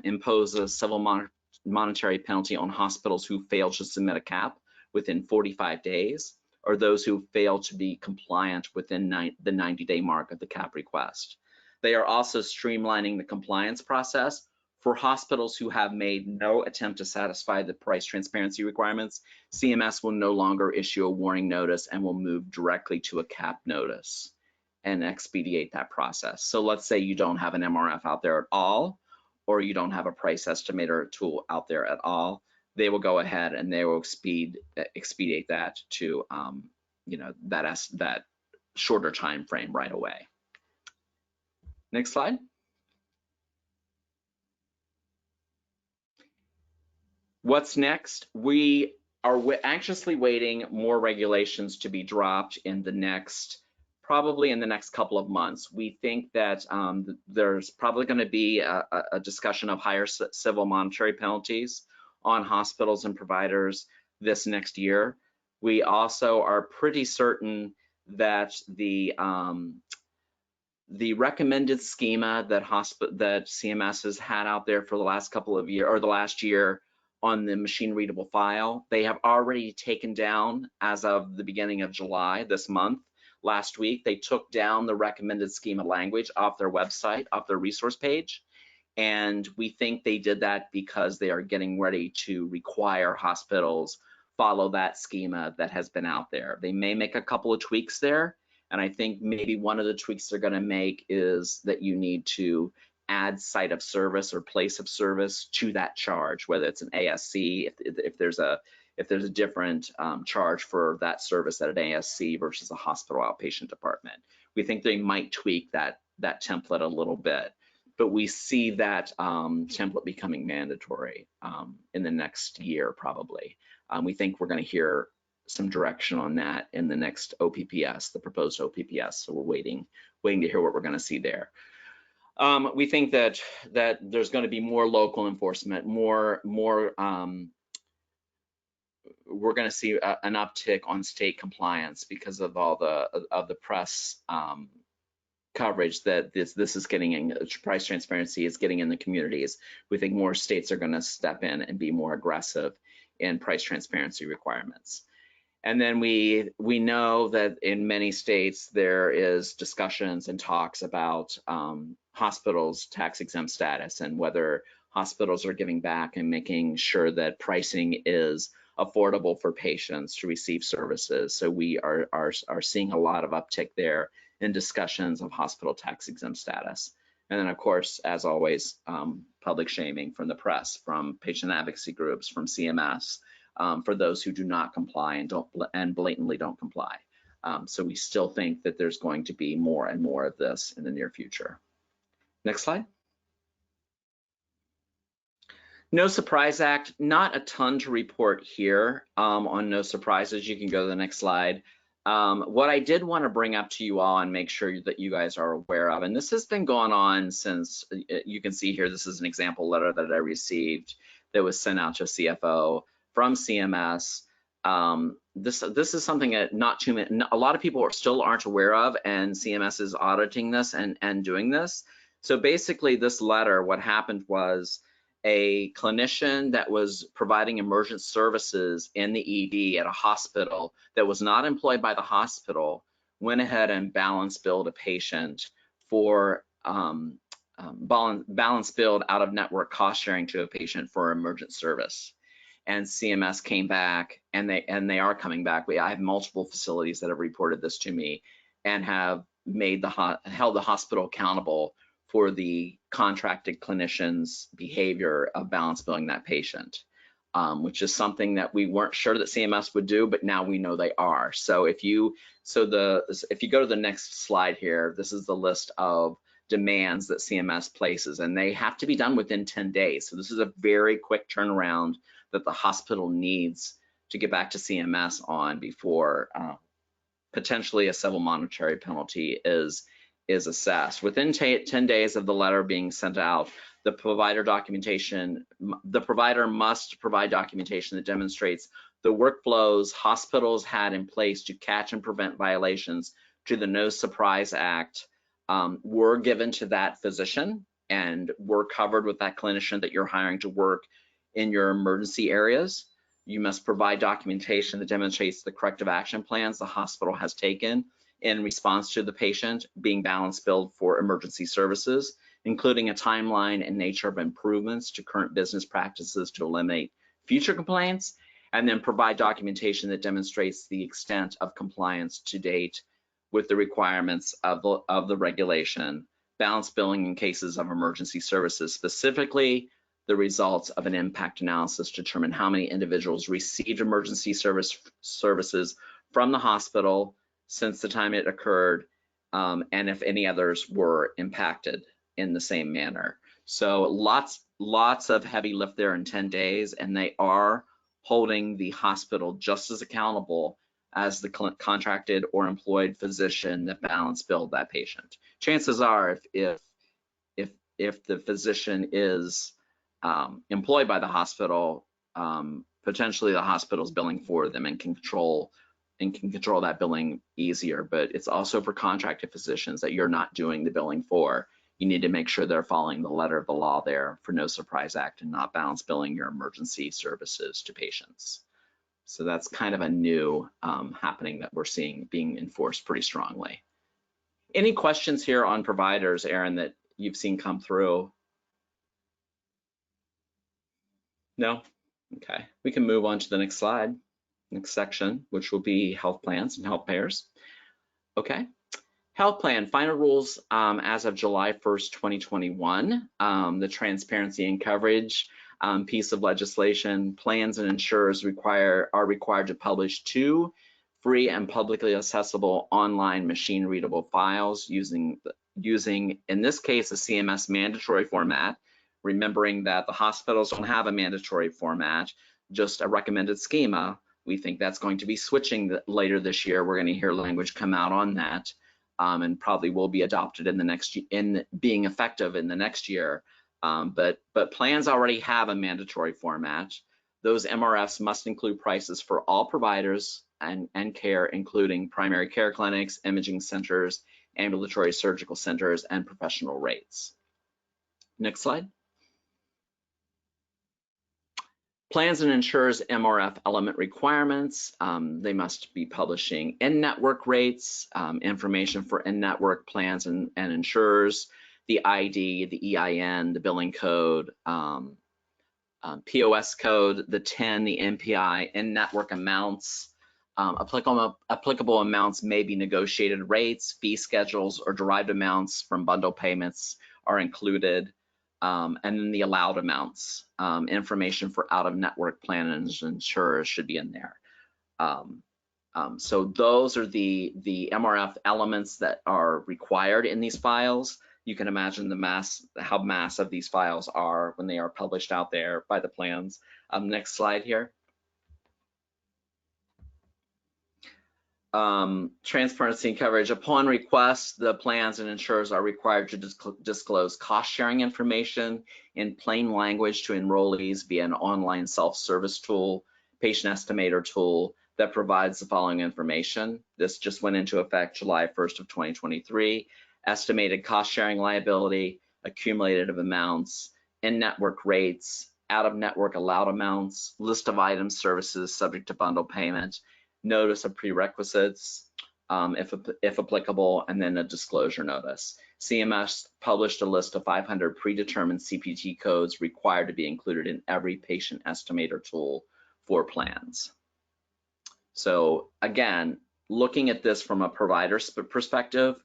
Impose a civil monetary penalty on hospitals who fail to submit a CAP within 45 days, or those who fail to be compliant within the 90-day mark of the CAP request. They are also streamlining the compliance process. For hospitals who have made no attempt to satisfy the price transparency requirements, CMS will no longer issue a warning notice and will move directly to a CAP notice and expedite that process. So let's say you don't have an MRF out there at all, or you don't have a price estimator tool out there at all. They will go ahead and they will expedite that to that shorter time frame right away. Next slide. What's next? We are anxiously waiting more regulations to be dropped in the next, probably in the next couple of months. We think that there's probably going to be a discussion of higher civil monetary penalties on hospitals and providers this next year. We also are pretty certain that the recommended schema that CMS has had out there for the last couple of years, or the last year, on the machine readable file, they have already taken down as of the beginning of July this month. Last week, they took down the recommended schema language off their website, off their resource page. And we think they did that because they are getting ready to require hospitals follow that schema that has been out there. They may make a couple of tweaks there. And I think maybe one of the tweaks they're going to make is that you need to add site of service or place of service to that charge, whether it's an ASC, if there's a different charge for that service at an ASC versus a hospital outpatient department. We think they might tweak that template a little bit, but we see that template becoming mandatory in the next year probably. We think we're going to hear some direction on that in the next OPPS, the proposed OPPS. So we're waiting to hear what we're going to see there. We think that there's going to be more local enforcement, we're going to see an uptick on state compliance because of all the press coverage that this is getting in, price transparency is getting in the communities. We think more states are going to step in and be more aggressive in price transparency requirements. And then we know that in many states there is discussions and talks about hospitals' tax exempt status and whether hospitals are giving back and making sure that pricing is affordable for patients to receive services. So we are seeing a lot of uptick there in discussions of hospital tax exempt status. And then of course, as always, public shaming from the press, from patient advocacy groups, from CMS, for those who do not comply and blatantly don't comply. So we still think that there's going to be more and more of this in the near future. Next slide. No Surprise Act, not a ton to report here on No Surprises. You can go to the next slide. What I did want to bring up to you all and make sure that you guys are aware of, and this has been going on since, you can see here, this is an example letter that I received that was sent out to CFO from CMS. This is something that a lot of people still aren't aware of, and CMS is auditing this and doing this. So basically this letter, what happened was a clinician that was providing emergent services in the ED at a hospital that was not employed by the hospital went ahead and balance billed a patient for balance billed out of network cost sharing to a patient for emergent service. And CMS came back, and they are coming back. I have multiple facilities that have reported this to me and have made held the hospital accountable for the contracted clinician's behavior of balance billing that patient, which is something that we weren't sure that CMS would do, but now we know they are. So if you go to the next slide here, this is the list of demands that CMS places, and they have to be done within 10 days. So this is a very quick turnaround that the hospital needs to get back to CMS on before potentially a civil monetary penalty is assessed. Within 10 days of the letter being sent out, the provider must provide documentation that demonstrates the workflows hospitals had in place to catch and prevent violations to the No Surprise Act were given to that physician and were covered with that clinician that you're hiring to work in your emergency areas. You must provide documentation that demonstrates the corrective action plans the hospital has taken in response to the patient being balance billed for emergency services, including a timeline and nature of improvements to current business practices to eliminate future complaints, and then provide documentation that demonstrates the extent of compliance to date with the requirements of the regulation, balance billing in cases of emergency services, specifically the results of an impact analysis to determine how many individuals received emergency services from the hospital since the time it occurred, and if any others were impacted in the same manner. So lots of heavy lift there in 10 days, and they are holding the hospital just as accountable as the contracted or employed physician that balance billed that patient. Chances are, if the physician is employed by the hospital, potentially the hospital's billing for them and can control that billing easier. But it's also for contracted physicians that you're not doing the billing for. You need to make sure they're following the letter of the law there for No Surprise Act and not balance billing your emergency services to patients. So that's kind of a new happening that we're seeing being enforced pretty strongly. Any questions here on providers, Aaron, that you've seen come through? No? Okay, we can move on to the next slide, next section, which will be health plans and health payers. Okay, health plan, final rules as of July 1st, 2021. The transparency and coverage piece of legislation, plans and insurers are required to publish 2 free and publicly accessible online machine readable files using, in this case, a CMS mandatory format, remembering that the hospitals don't have a mandatory format, just a recommended schema. We think that's going to be switching later this year. We're going to hear language come out on that, and probably will be adopted in being effective in the next year. But plans already have a mandatory format. Those MRFs must include prices for all providers and care, including primary care clinics, imaging centers, ambulatory surgical centers, and professional rates. Next slide. Plans and insurers MRF element requirements. They must be publishing in-network rates, information for in-network plans and insurers, the ID, the EIN, the billing code, POS code, the TIN, the NPI, in-network amounts. Applicable amounts may be negotiated rates, fee schedules, or derived amounts from bundle payments are included. And then the allowed amounts, information for out-of-network plans and insurers should be in there. So those are the MRF elements that are required in these files. You can imagine how massive these files are when they are published out there by the plans. Next slide here. transparency and coverage. Upon request, the plans and insurers are required to disclose cost-sharing information in plain language to enrollees via an online self-service tool, patient estimator tool that provides the following information. This just went into effect July 1st of 2023. Estimated cost-sharing liability, accumulated amounts, in-network rates, out-of-network allowed amounts, list of items, services subject to bundle payment, notice of prerequisites, if applicable, and then a disclosure notice. CMS published a list of 500 predetermined CPT codes required to be included in every patient estimator tool for plans. So again, looking at this from a provider's perspective,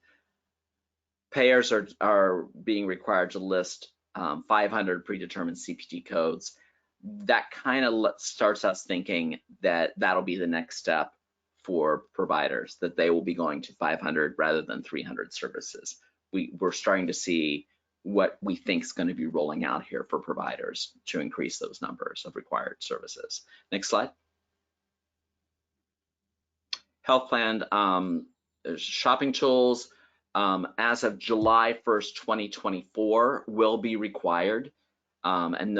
payers are being required to list 500 predetermined CPT codes. That kind of starts us thinking that that'll be the next step for providers, that they will be going to 500 rather than 300 services. We're starting to see what we think is going to be rolling out here for providers to increase those numbers of required services. Next slide. Health plan shopping tools as of July 1st, 2024 will be required. And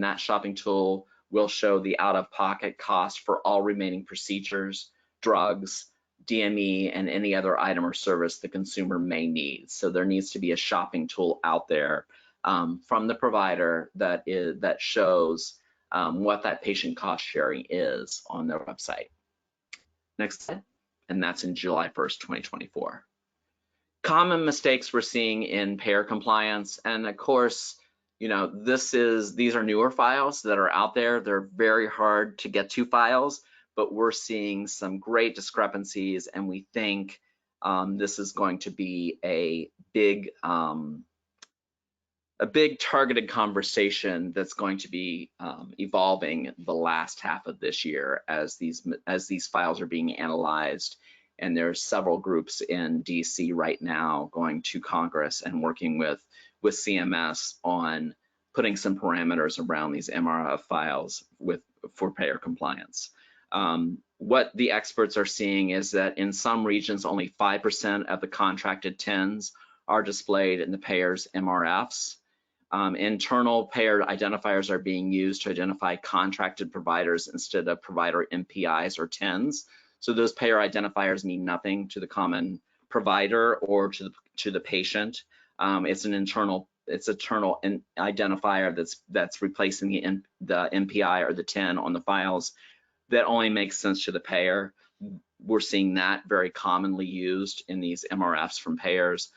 that shopping tool will show the out-of-pocket cost for all remaining procedures, drugs, DME, and any other item or service the consumer may need. So there needs to be a shopping tool out there from the provider that shows what that patient cost sharing is on their website. Next slide. And that's in July 1st, 2024. Common mistakes we're seeing in payer compliance, and of course, you know, these are newer files that are out there. They're very hard to get to files, but we're seeing some great discrepancies, and we think this is going to be a big targeted conversation that's going to be evolving the last half of this year as these files are being analyzed. And there's several groups in DC right now going to Congress and working with CMS on putting some parameters around these MRF files for payer compliance. What the experts are seeing is that in some regions, only 5% of the contracted TINs are displayed in the payer's MRFs. Internal payer identifiers are being used to identify contracted providers instead of provider MPIs or TINs. So those payer identifiers mean nothing to the common provider or to the patient. It's an internal identifier that's replacing the MPI or the TIN on the files that only makes sense to the payer. We're seeing that very commonly used in these MRFs from payers.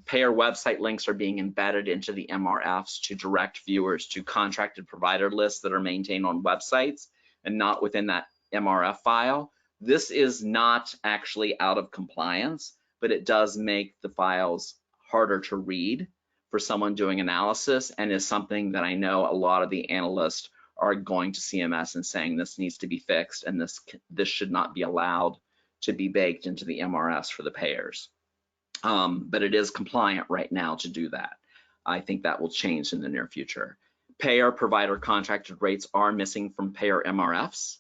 Payer website links are being embedded into the MRFs to direct viewers to contracted provider lists that are maintained on websites and not within that MRF file. This is not actually out of compliance, but it does make the files harder to read for someone doing analysis, and is something that I know a lot of the analysts are going to CMS and saying this needs to be fixed, and this should not be allowed to be baked into the MRFs for the payers. But it is compliant right now to do that. I think that will change in the near future. Payer provider contracted rates are missing from payer MRFs.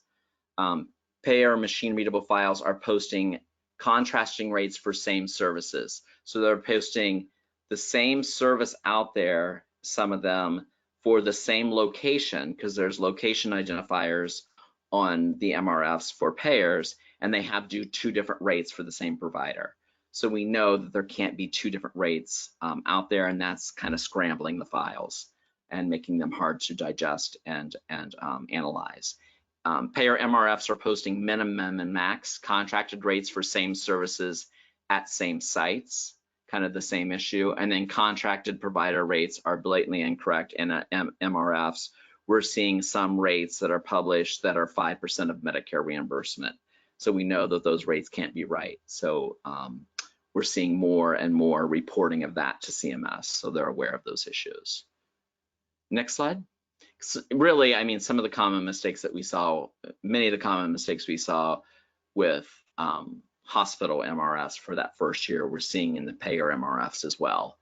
Payer machine readable files are posting contrasting rates for same services. So they're posting the same service out there, some of them for the same location, because there's location identifiers on the MRFs for payers, and they have two different rates for the same provider. So we know that there can't be two different rates out there, and that's kind of scrambling the files and making them hard to digest and analyze. Payer MRFs are posting minimum and max contracted rates for same services at same sites, kind of the same issue. And then contracted provider rates are blatantly incorrect in MRFs. We're seeing some rates that are published that are 5% of Medicare reimbursement. So we know that those rates can't be right. So we're seeing more and more reporting of that to CMS, so they're aware of those issues. Next slide. So really, I mean, some of the common mistakes that we saw, many of the common mistakes we saw with hospital MRFs for that first year, we're seeing in the payer MRFs as well.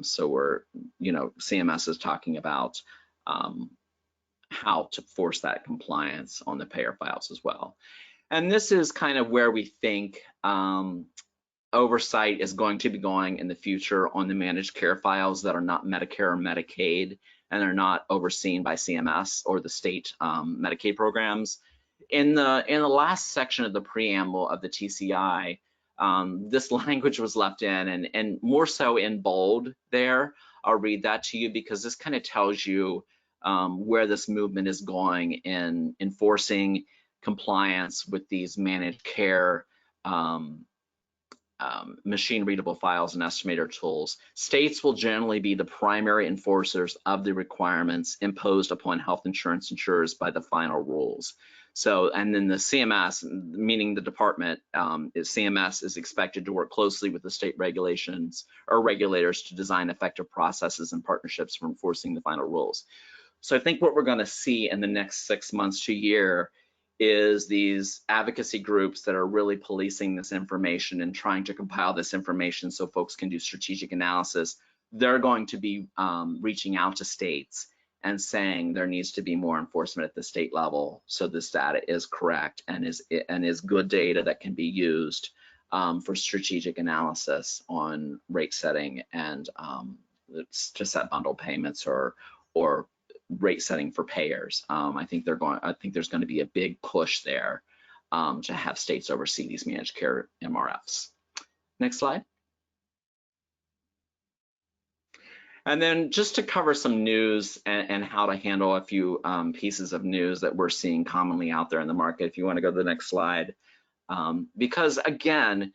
So we're, you know, CMS is talking about how to force that compliance on the payer files as well. And this is kind of where we think oversight is going to be going in the future on the managed care files that are not Medicare or Medicaid and are not overseen by CMS or the state Medicaid programs. In the last section of the preamble of the TCI, this language was left in, and more so in bold there. I'll read that to you because this kind of tells you where this movement is going in enforcing compliance with these managed care machine readable files and estimator tools. States will generally be the primary enforcers of the requirements imposed upon health insurance insurers by the final rules. So, and then the CMS, meaning the department, CMS is expected to work closely with the state regulations or regulators to design effective processes and partnerships for enforcing the final rules. So I think what we're going to see in the next 6 months to a year is these advocacy groups that are really policing this information and trying to compile this information so folks can do strategic analysis. They're going to be reaching out to states and saying there needs to be more enforcement at the state level so this data is correct and is good data that can be used for strategic analysis on rate setting and to set bundle payments or rate setting for payers. I think there's going to be a big push there to have states oversee these managed care MRFs. Next slide. And then just to cover some news and how to handle a few pieces of news that we're seeing commonly out there in the market, if you want to go to the next slide. Because again,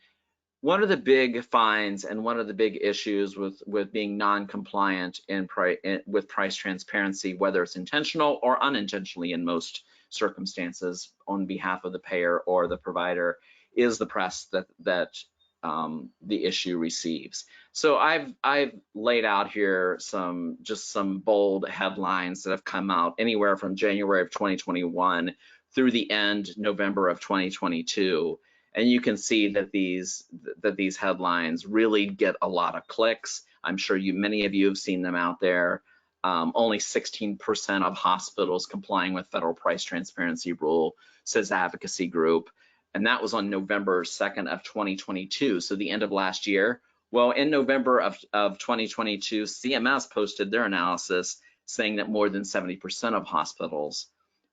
one of the big fines and one of the big issues with being non-compliant with price transparency, whether it's intentional or unintentionally in most circumstances on behalf of the payer or the provider, is the press that the issue receives. So I've laid out here some bold headlines that have come out anywhere from January of 2021 through the end November of 2022. And you can see that these headlines really get a lot of clicks. I'm sure many of you have seen them out there. Only 16% of hospitals complying with federal price transparency rule, says advocacy group. And that was on November 2nd of 2022, so the end of last year. Well, in November of 2022, CMS posted their analysis saying that more than 70% of hospitals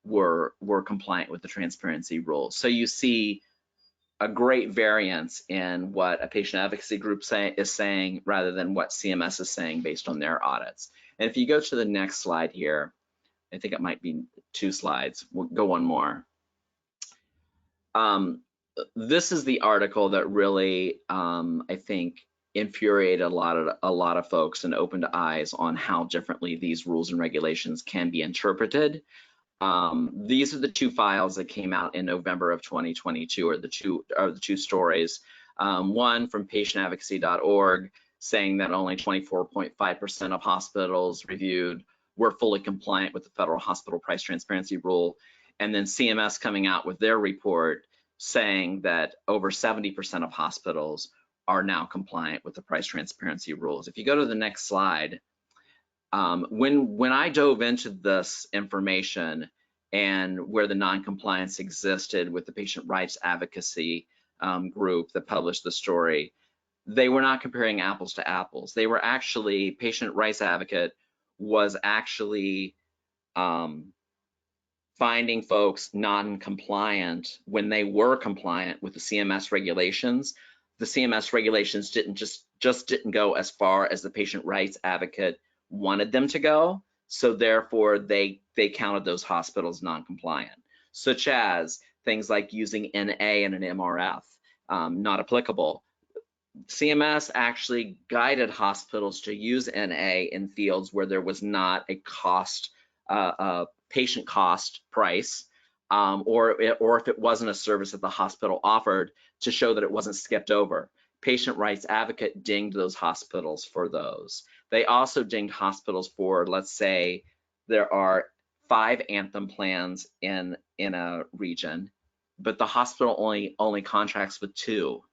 were compliant with the transparency rule. So you see a great variance in what a patient advocacy group is saying rather than what CMS is saying based on their audits. And if you go to the next slide here, I think it might be 2 slides. We'll go one more. This is the article that really, I think, infuriated a lot of folks and opened eyes on how differently these rules and regulations can be interpreted. These are the 2 files that came out in November of 2022, or the two stories. One from patientadvocacy.org saying that only 24.5% of hospitals reviewed were fully compliant with the federal hospital price transparency rule. And then CMS coming out with their report saying that over 70% of hospitals are now compliant with the price transparency rules. If you go to the next slide, when I dove into this information and where the non-compliance existed with the patient rights advocacy group that published the story, they were not comparing apples to apples. They were actually, Patient Rights Advocate was actually finding folks non-compliant when they were compliant with the CMS regulations. The CMS regulations didn't didn't go as far as the Patient Rights Advocate wanted them to go, so therefore they counted those hospitals non-compliant, such as things like using NA in an MRF, not applicable. CMS actually guided hospitals to use NA in fields where there was not a cost, patient cost price, or if it wasn't a service that the hospital offered, to show that it wasn't skipped over. Patient Rights Advocate dinged those hospitals for those. They also dinged hospitals for, let's say, there are 5 Anthem plans in a region, but the hospital only contracts with 2.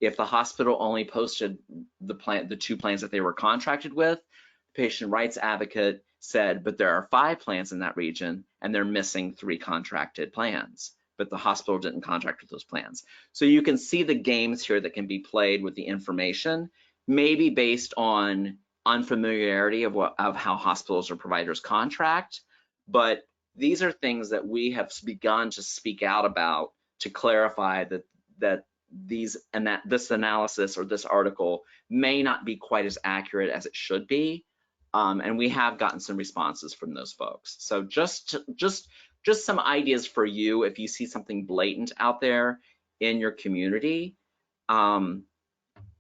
If the hospital only posted the 2 plans that they were contracted with, Patient Rights Advocate said, but there are 5 plans in that region and they're missing 3 contracted plans. but the hospital didn't contract with those plans. So you can see the games here that can be played with the information, maybe based on unfamiliarity of how hospitals or providers contract, but these are things that we have begun to speak out about to clarify that this analysis or this article may not be quite as accurate as it should be, and we have gotten some responses from those folks. So just some ideas for you if you see something blatant out there in your community,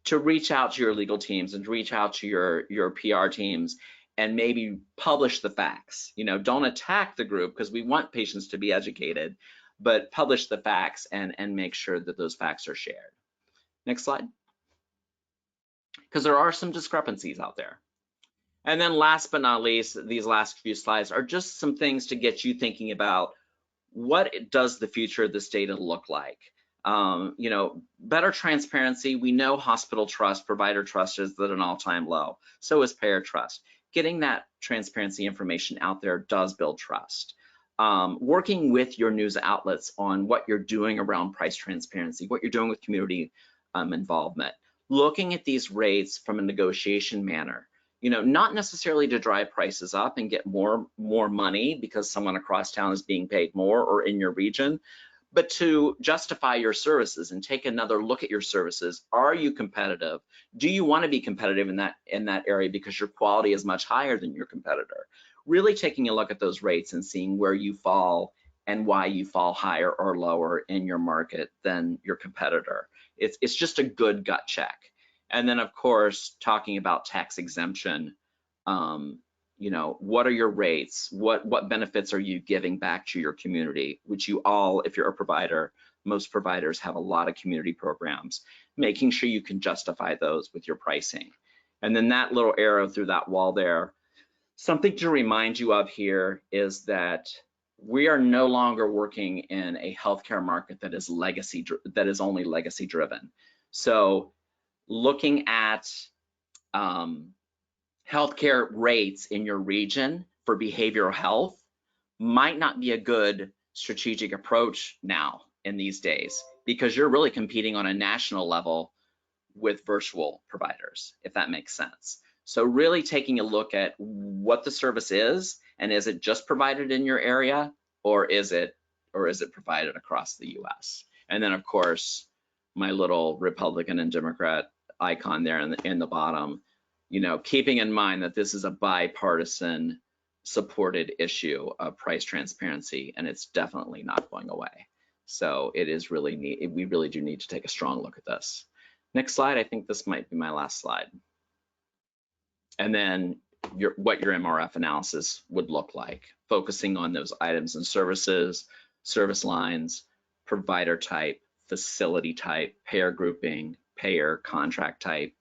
to reach out to your legal teams and reach out to your PR teams and maybe publish the facts. You know, don't attack the group because we want patients to be educated, but publish the facts and make sure that those facts are shared. Next slide. Because there are some discrepancies out there. And then last but not least, these last few slides are just some things to get you thinking about what does the future of this data look like? You know, better transparency. We know hospital trust, provider trust is at an all-time low. So is payer trust. Getting that transparency information out there does build trust. Working with your news outlets on what you're doing around price transparency, what you're doing with community involvement. Looking at these rates from a negotiation manner. You know, not necessarily to drive prices up and get more money because someone across town is being paid more or in your region, but to justify your services and take another look at your services. Are you competitive? Do you want to be competitive in that area because your quality is much higher than your competitor? Really taking a look at those rates and seeing where you fall and why you fall higher or lower in your market than your competitor. It's just a good gut check. And then of course, talking about tax exemption, you know, what are your rates? What benefits are you giving back to your community? Which you all, if you're a provider, most providers have a lot of community programs, making sure you can justify those with your pricing. And then that little arrow through that wall there, something to remind you of here is that we are no longer working in a healthcare market that is only legacy driven. So looking at healthcare rates in your region for behavioral health might not be a good strategic approach now in these days, because you're really competing on a national level with virtual providers, if that makes sense. So really taking a look at what the service is, and is it just provided in your area, or is it provided across the US? And then of course, my little Republican and Democrat icon there in the bottom, you know, keeping in mind that this is a bipartisan supported issue of price transparency, and it's definitely not going away. So it is really we really do need to take a strong look at this. Next slide. I think this might be my last slide. And then what your MRF analysis would look like, focusing on those items and services, service lines, provider type, facility type, payer grouping, payer contract type,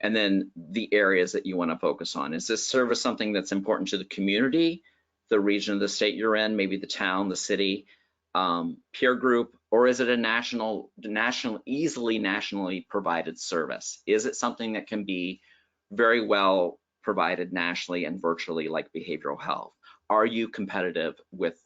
and then the areas that you want to focus on. Is this service something that's important to the community, the region of the state you're in, maybe the town, the city, peer group, or is it a easily nationally provided service? Is it something that can be very well provided nationally and virtually, like behavioral health? Are you competitive with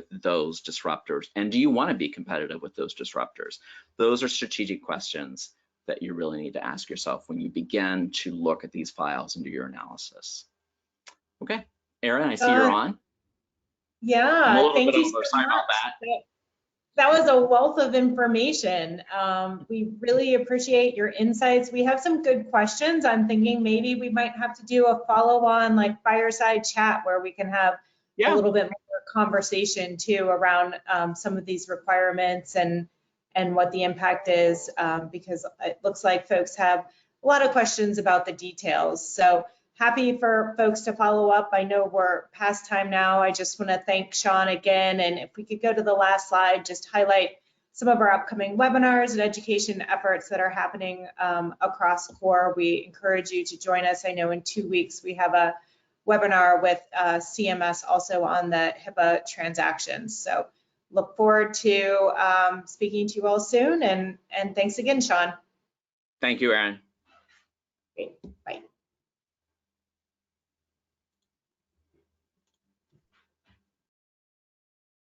those disruptors? And do you want to be competitive with those disruptors? Those are strategic questions that you really need to ask yourself when you begin to look at these files and do your analysis. Okay, Erin, I see you're on. Yeah, thank you so much. Sorry about that. That was a wealth of information. We really appreciate your insights. We have some good questions. I'm thinking maybe we might have to do a follow-on like fireside chat where we can have a little bit more conversation too around some of these requirements and what the impact is, because it looks like folks have a lot of questions about the details. So happy for folks to follow up. I know we're past time now. I just want to thank Sean again. And if we could go to the last slide, just highlight some of our upcoming webinars and education efforts that are happening across CORE. We encourage you to join us. I know in 2 weeks we have a webinar with CMS also on the HIPAA transactions. So look forward to speaking to you all soon. And thanks again, Sean. Thank you, Erin. Great. Bye.